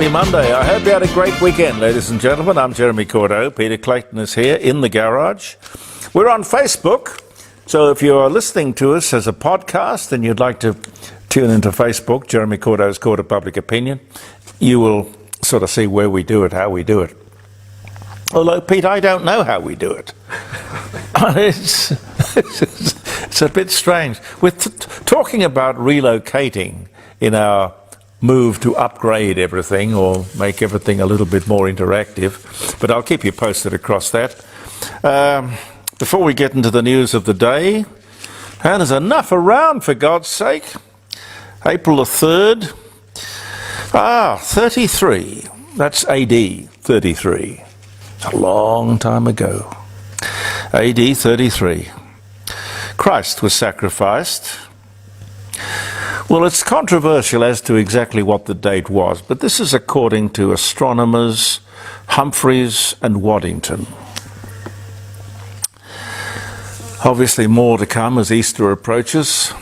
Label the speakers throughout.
Speaker 1: Happy Monday. I hope you had a great weekend, ladies and gentlemen. I'm Jeremy Cordeux. Peter Clayton is here in the garage. We're on Facebook, so if you're listening to us as a podcast and you'd like to tune into Facebook, Jeremy Cordeux's Court of Public Opinion, you will sort of see where we do it, how we do it. Although, Pete, I don't know how we do it. It's a bit strange. We're talking about relocating in our move to upgrade everything or make everything a little bit more interactive, but I'll keep you posted across that. Before we get into the news of the day, and there's enough around for God's sake. April the 3rd, 33, that's AD 33. It's a long time ago. AD 33. Christ was sacrificed. Well, it's controversial as to exactly what the date was, but this is according to astronomers Humphreys and Waddington. Obviously more to come as Easter approaches.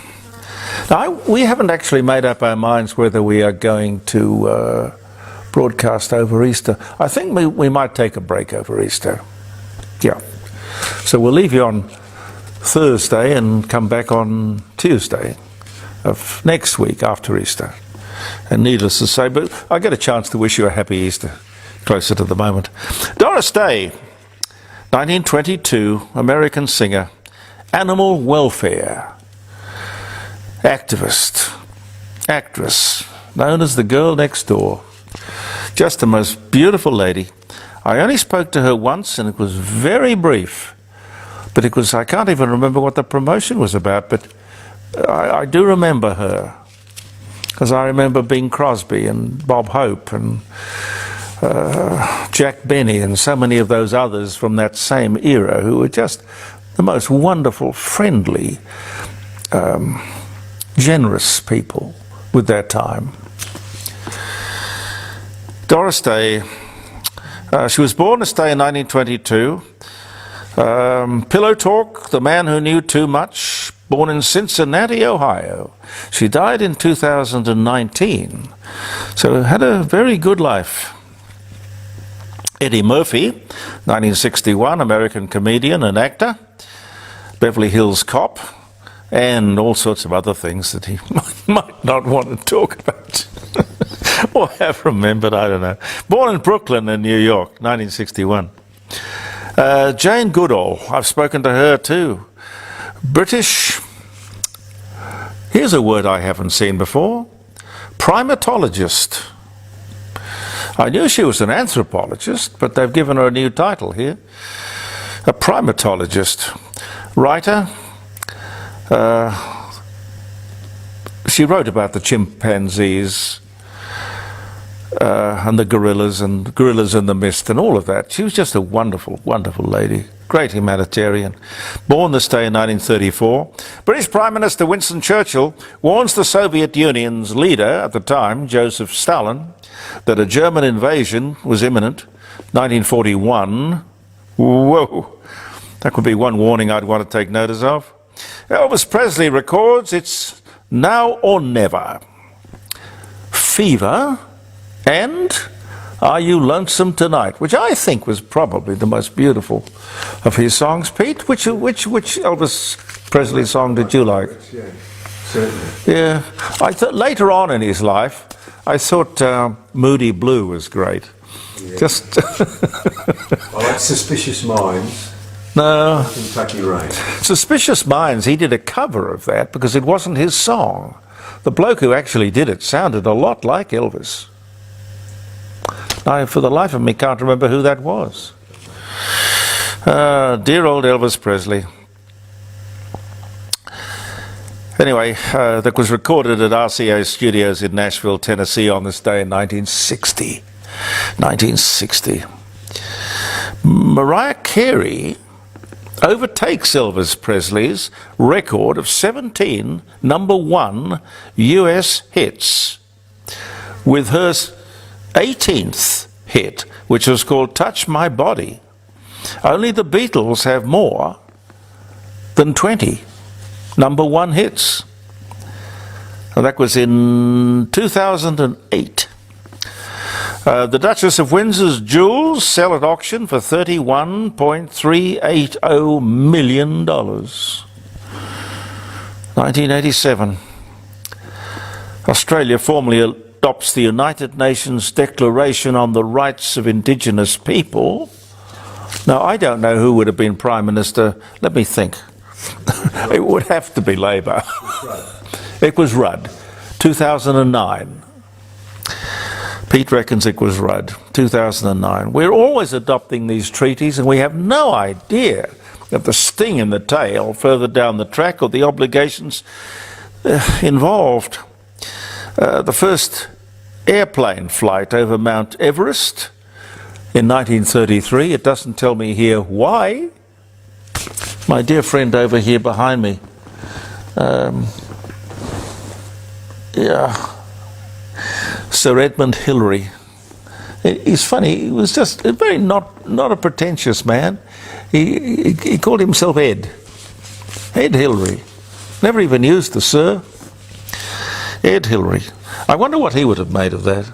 Speaker 1: Now, we haven't actually made up our minds whether we are going to broadcast over Easter. I think we might take a break over Easter. Yeah. So we'll leave you on Thursday and come back on Tuesday of next week after Easter. And needless to say, but I get a chance to wish you a happy Easter closer to the moment. Doris Day, 1922, American singer, animal welfare activist, actress, known as the girl next door. Just the most beautiful lady. I only spoke to her once and it was very brief, but it was, I can't even remember what the promotion was about, but I do remember her, because I remember Bing Crosby and Bob Hope and Jack Benny and so many of those others from that same era who were just the most wonderful, friendly, generous people with their time. Doris Day, she was born this day in 1922. Pillow Talk, the man who knew too much, born in Cincinnati, Ohio. She died in 2019, so had a very good life. Eddie Murphy, 1961, American comedian and actor, Beverly Hills Cop, and all sorts of other things that he might not want to talk about or have remembered, I don't know. Born in Brooklyn in New York, 1961. Jane Goodall, I've spoken to her too. British, here's a word I haven't seen before, primatologist. I knew she was an anthropologist, but they've given her a new title here. A primatologist. Writer, she wrote about the chimpanzees and the gorillas and gorillas in the mist and all of that. She was just a wonderful, wonderful lady. Great humanitarian. Born this day in 1934. British Prime Minister Winston Churchill warns the Soviet Union's leader at the time, Joseph Stalin, that a German invasion was imminent. 1941. Whoa. That would be one warning I'd want to take notice of. Elvis Presley records It's Now or Never. Fever and Are You Lonesome Tonight, which I think was probably the most beautiful of his songs. Pete, which Elvis Presley song did you like?
Speaker 2: Yeah, certainly.
Speaker 1: Yeah, I thought later on in his life, I thought Moody Blue was great.
Speaker 2: Yeah.
Speaker 1: Just
Speaker 2: I like Suspicious Minds.
Speaker 1: No.
Speaker 2: Kentucky Rain.
Speaker 1: Suspicious Minds, he did a cover of that because it wasn't his song. The bloke who actually did it sounded a lot like Elvis. I, for the life of me, can't remember who that was. Dear old Elvis Presley. Anyway, that was recorded at RCA Studios in Nashville, Tennessee on this day in 1960. 1960. Mariah Carey overtakes Elvis Presley's record of 17 number one US hits with her 18th hit, which was called Touch My Body. Only the Beatles have more than 20 number one hits. And that was in 2008. The Duchess of Windsor's jewels sell at auction for $31.380 million. 1987. Australia formally adopts the United Nations Declaration on the Rights of Indigenous People. Now, I don't know who would have been Prime Minister. Let me think. It would have to be Labor. It was Rudd. 2009. Pete reckons it was Rudd. 2009. We're always adopting these treaties and we have no idea of the sting in the tail further down the track or the obligations involved. The first airplane flight over Mount Everest in 1933. It doesn't tell me here why. My dear friend over here behind me. Sir Edmund Hillary. He's funny. He was just a very not a pretentious man. He called himself Ed. Ed Hillary. Never even used the Sir. Ed Hillary. I wonder what he would have made of that.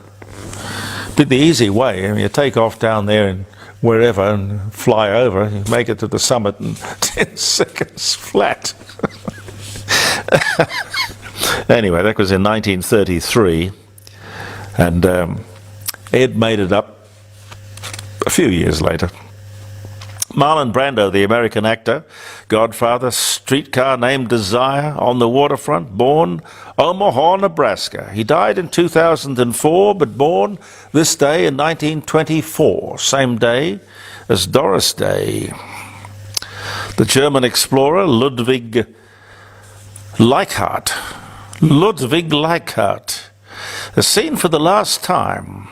Speaker 1: Did the easy way. I mean, you take off down there and wherever and fly over. You make it to the summit in 10 seconds flat. Anyway, that was in 1933. And Ed made it up a few years later. Marlon Brando, the American actor, Godfather, Streetcar Named Desire, On the Waterfront, born Omaha, Nebraska. He died in 2004, but born this day in 1924, same day as Doris Day. The German explorer Ludwig Leichhardt is seen for the last time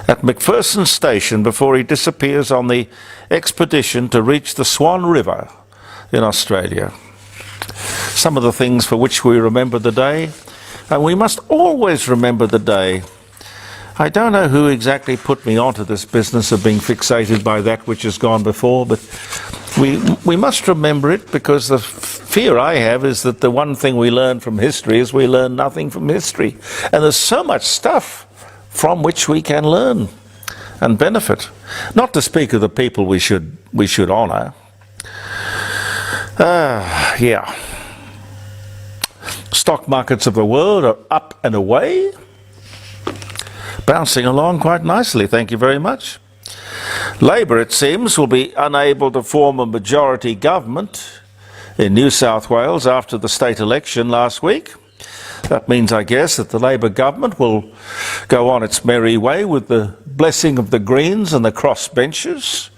Speaker 1: at McPherson Station before he disappears on the expedition to reach the Swan River in Australia. Some of the things for which we remember the day, and we must always remember the day. I don't know who exactly put me onto this business of being fixated by that which has gone before, but we must remember it, because the fear I have is that the one thing we learn from history is we learn nothing from history. And there's so much stuff from which we can learn and benefit. Not to speak of the people we should honour. Yeah. Stock markets of the world are up and away. Bouncing along quite nicely, thank you very much. Labor, it seems, will be unable to form a majority government in New South Wales after the state election last week. That means, I guess, that the Labor government will go on its merry way with the blessing of the Greens and the crossbenchers.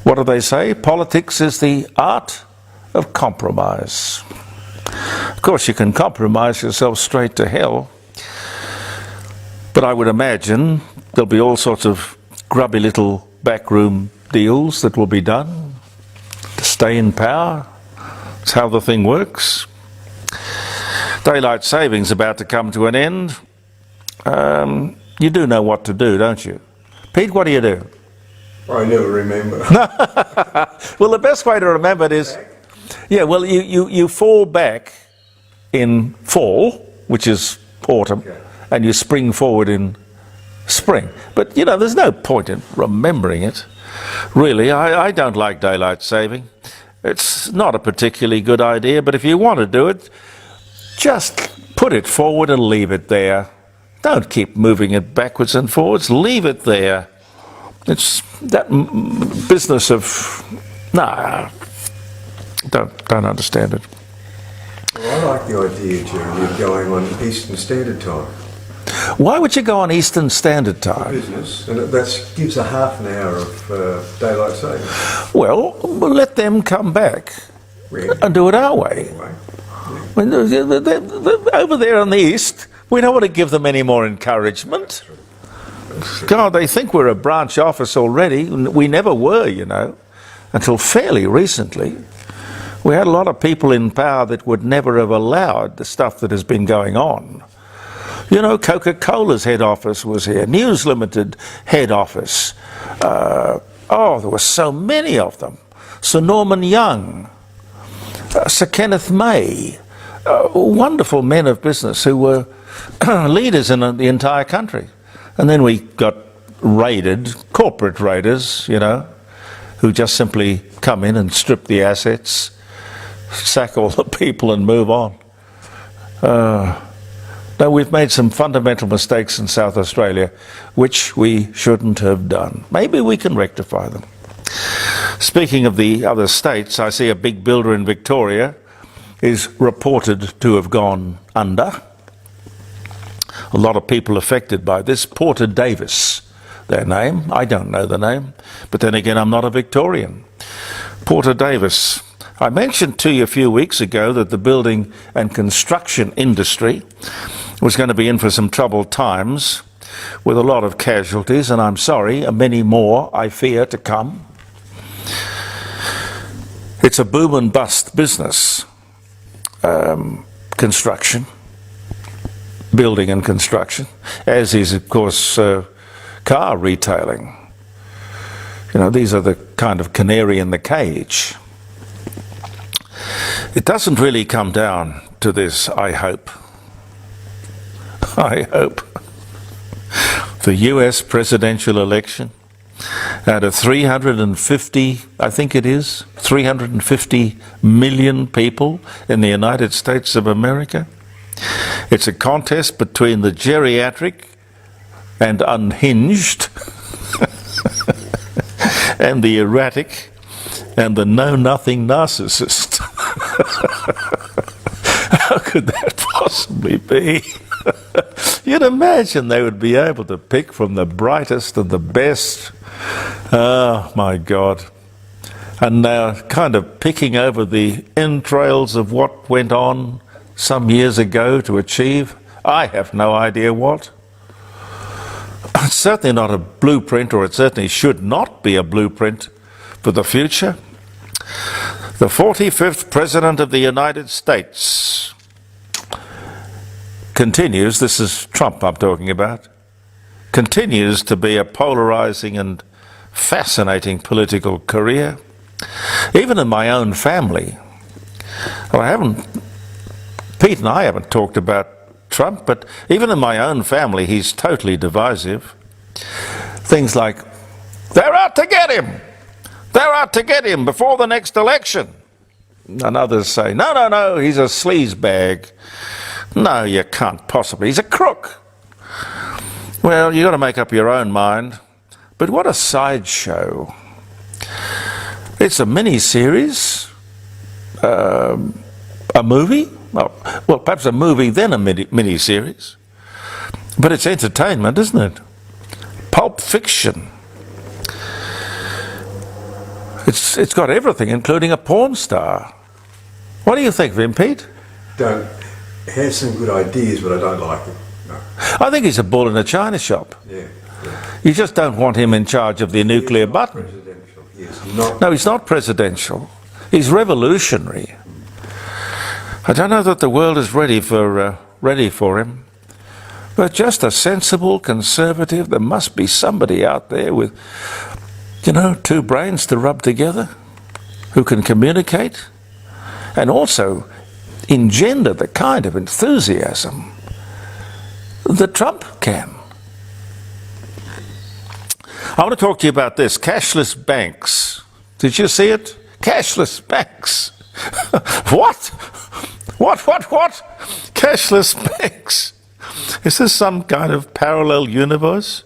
Speaker 1: What do they say? Politics is the art of compromise. Of course, you can compromise yourself straight to hell, but I would imagine there'll be all sorts of grubby little backroom deals that will be done to stay in power. That's how the thing works. Daylight saving's about to come to an end. You do know what to do, don't you? Pete, what do you do?
Speaker 2: I never remember.
Speaker 1: Well, the best way to remember it is, yeah, well, you fall back in fall, which is autumn,
Speaker 2: Okay.
Speaker 1: and you spring forward in spring. But, you know, there's no point in remembering it. Really, I don't like daylight saving. It's not a particularly good idea, but if you want to do it, just put it forward and leave it there. Don't keep moving it backwards and forwards. Leave it there. It's that business of, don't understand it.
Speaker 2: Well, I like the idea, Jeremy, of going on Eastern Standard Time.
Speaker 1: Why would you go on Eastern Standard Time?
Speaker 2: Business, and that gives a half an hour of daylight saving.
Speaker 1: Well, let them come back
Speaker 2: Really?
Speaker 1: and do it our way.
Speaker 2: Anyway,
Speaker 1: When they're over there on the east, we don't want to give them any more encouragement. God, they think we're a branch office already. We never were, you know, until fairly recently. We had a lot of people in power that would never have allowed the stuff that has been going on. You know, Coca-Cola's head office was here, News Limited head office. There were so many of them. Sir Norman Young, Sir Kenneth May, wonderful men of business who were leaders in the entire country. And then we got raided, corporate raiders, you know, who just simply come in and strip the assets, sack all the people and move on. No, we've made some fundamental mistakes in South Australia which we shouldn't have done. Maybe we can rectify them. Speaking of the other states, I see a big builder in Victoria is reported to have gone under. A lot of people affected by this. Porter Davis, their name. I don't know the name, but then again, I'm not a Victorian. Porter Davis. I mentioned to you a few weeks ago that the building and construction industry was going to be in for some troubled times with a lot of casualties, and I'm sorry, many more I fear to come. It's a boom and bust business, construction, building and construction, as is, of course, car retailing. You know, these are the kind of canary in the cage. It doesn't really come down to this, I hope. I hope. The US presidential election, out of 350, I think it is, 350 million people in the United States of America. It's a contest between the geriatric and unhinged and the erratic and the know-nothing narcissist. How could that possibly be? You'd imagine they would be able to pick from the brightest and the best. Oh, my God. And they're kind of picking over the entrails of what went on some years ago to achieve, I have no idea what. It's certainly not a blueprint, or it certainly should not be a blueprint for the future. The 45th President of the United States continues, this is Trump I'm talking about, continues to be a polarizing and fascinating political career. Even in my own family, well, Pete and I haven't talked about Trump, but even in my own family, he's totally divisive. Things like, they're out to get him! They're out to get him before the next election. And others say, no, he's a sleazebag. No, you can't possibly. He's a crook. Well, you've got to make up your own mind. But what a sideshow. It's a mini-series, a movie. Well, perhaps a movie, then a mini-series. But it's entertainment, isn't it? Pulp fiction. It's got everything, including a porn star. What do you think of him, Pete?
Speaker 2: He has some good ideas, but I don't like him. No.
Speaker 1: I think he's a bull in a china shop.
Speaker 2: Yeah.
Speaker 1: You just don't want him in charge of the nuclear button.
Speaker 2: Presidential. He's not.
Speaker 1: No, he's not presidential. He's revolutionary. I don't know that the world is ready for him. But just a sensible conservative. There must be somebody out there with, two brains to rub together, who can communicate and also engender the kind of enthusiasm that Trump can. I want to talk to you about this. Cashless banks. Did you see it? Cashless banks. What? Cashless banks. Is this some kind of parallel universe?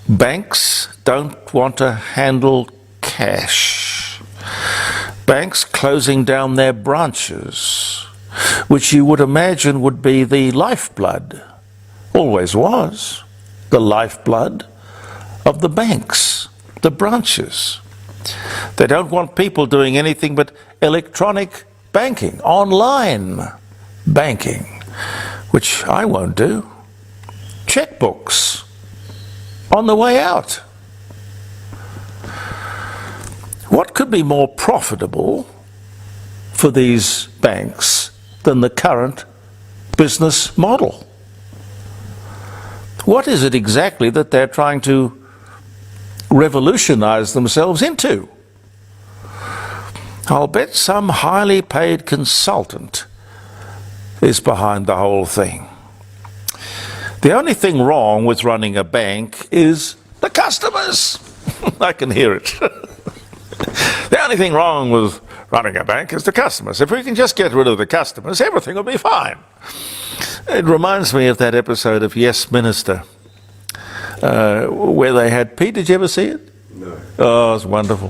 Speaker 1: Banks don't want to handle cash. Banks closing down their branches, which you would imagine would be the lifeblood, always was, the lifeblood of the banks, the branches. They don't want people doing anything but electronic banking, online banking, which I won't do. Checkbooks on the way out. What could be more profitable for these banks than the current business model? What is it exactly that they're trying to revolutionize themselves into? I'll bet some highly paid consultant is behind the whole thing. The only thing wrong with running a bank is the customers. I can hear it. The only thing wrong with running a bank is the customers. If we can just get rid of the customers, everything will be fine. It reminds me of that episode of Yes Minister, where they had Pete. Did you ever see it?
Speaker 2: No.
Speaker 1: Oh, it was wonderful.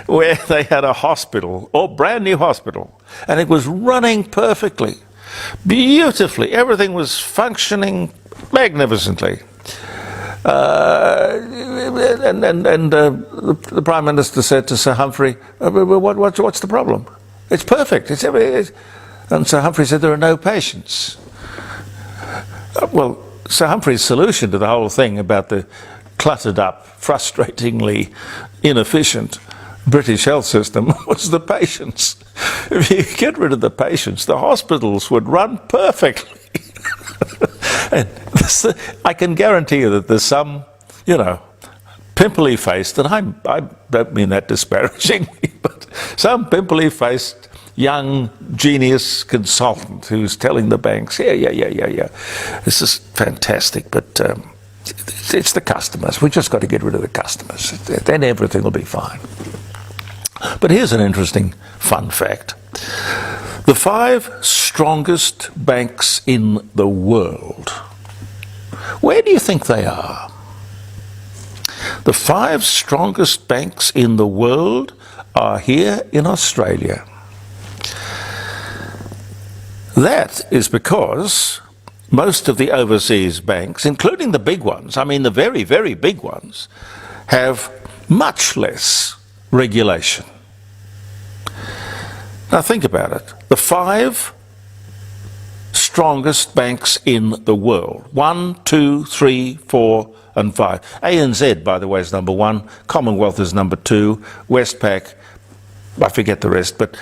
Speaker 1: Where they had a hospital, or brand new hospital, and it was running perfectly, beautifully. Everything was functioning magnificently. The Prime Minister said to Sir Humphrey, what's the problem? It's perfect. And Sir Humphrey said, there are no patients. Well, Sir Humphrey's solution to the whole thing about the cluttered up, frustratingly inefficient British health system was the patients. If you get rid of the patients, the hospitals would run perfectly. And I can guarantee you that there's some, pimply-faced, and I don't mean that disparagingly, but some pimply-faced young genius consultant who's telling the banks, yeah, this is fantastic, but it's the customers. We just got to get rid of the customers. Then everything will be fine. But here's an interesting fun fact. The 5 strongest banks in the world, where do you think they are? The 5 strongest banks in the world are here in Australia. That is because most of the overseas banks, including the big ones, I mean the very, very big ones, have much less regulation. Now think about it. The 5 strongest banks in the world. 1, 2, 3, 4 and 5. ANZ, by the way, is number 1. Commonwealth is number 2. Westpac, I forget the rest, but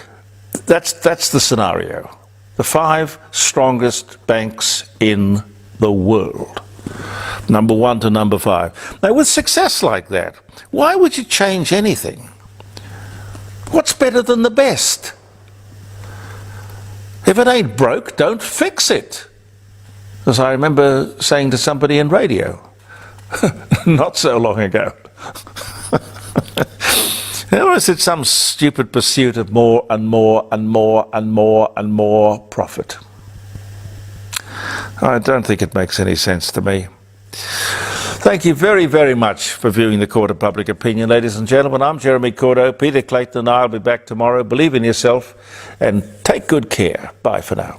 Speaker 1: that's the scenario. The 5 strongest banks in the world. Number 1 to number 5. Now with success like that, why would you change anything? What's better than the best? If it ain't broke, don't fix it. As I remember saying to somebody in radio, not so long ago. Or is it some stupid pursuit of more and more and more and more and more profit? I don't think it makes any sense to me. Thank you very, very much for viewing the Court of Public Opinion, ladies and gentlemen. I'm Jeremy Cordeux. Peter Clayton and I will be back tomorrow. Believe in yourself and take good care. Bye for now.